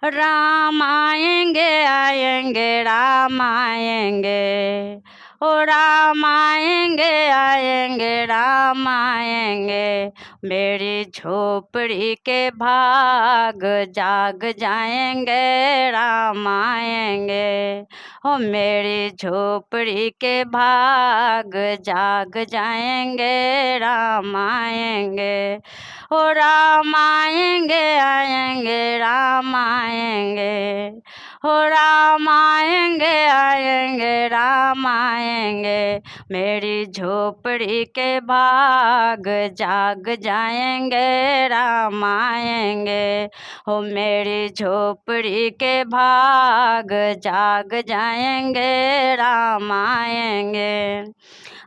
राम आएंगे आएंगे राम आएंगे, ओ राम आएंगे आएंगे राम आएंगे, मेरी झोपड़ी के भाग जाग जाएंगे राम आएंगे, ओ मेरी झोपड़ी के भाग जाग जाएंगे राम आएंगे, ओ राम आएंगे आएंगे राम आएंगे, हो राम आएंगे आएंगे राम आएंगे, मेरी झोपड़ी के भाग जाग जाएंगे राम आएंगे, हो मेरी झोपड़ी के भाग जाग जाएंगे राम आएंगे,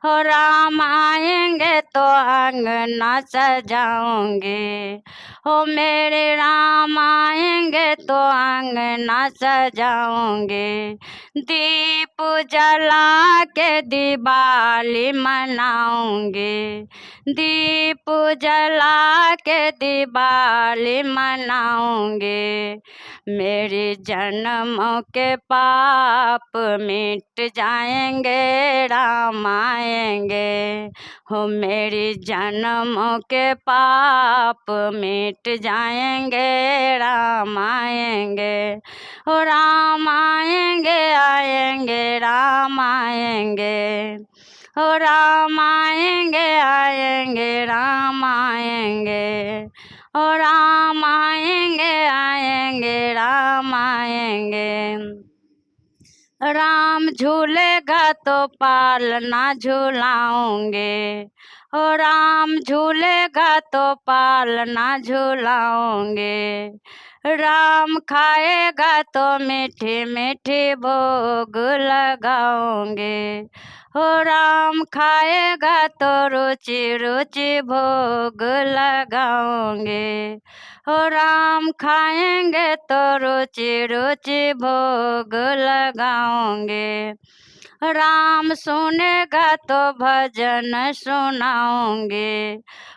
हो राम आएंगे तो अंगना सजाऊंगी, हो मेरे राम आएंगे तो अंगना सजाऊंगी, दीप जला के दिवाली मनाऊंगी, दीप जला के दिवाली मनाऊंगी, मेरी जन्म के पाप मिट जाएंगे राम आएंगे, हो मेरी जन्म के पाप मिट जाएंगे राम आएंगे, हो राम आएंगे आएंगे राम आएंगे, हो राम आएंगे आएंगे राम आएंगे, ओ राम आएंगे आएंगे राम आएंगे, राम झूलेगा तो पालना झूलाऊंगे, ओ राम झूलेगा तो पालना झूलाऊंगे, राम खाएगा तो मीठी मीठी भोग लगाऊंगे, हो राम खाएगा तो रुचि रुचि भोग लगाऊंगे, हो राम खाएंगे तो रुचि रुचि भोग लगाऊंगे, राम सुनेगा तो भजन सुनाऊंगे,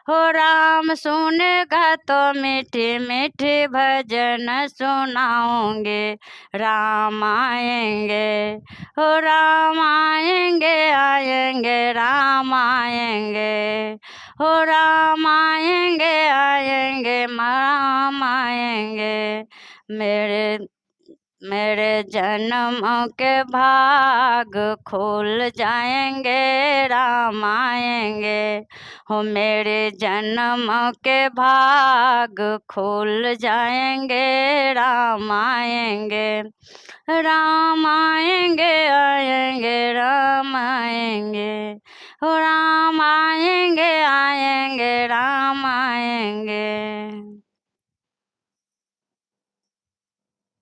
हो राम सुनेगा तो मीठी मीठी भजन सुनाऊंगे, राम आएंगे, हो राम आएंगे आएंगे राम आएंगे, हो राम आएंगे आएंगे राम आएंगे, मेरे जन्म के भाग खुल जाएंगे राम आएंगे, हो मेरे जन्म के भाग खुल जाएंगे राम आएंगे, राम आएंगे आएंगे राम आएंगे, हो राम आएंगे आएंगे राम आएंगे।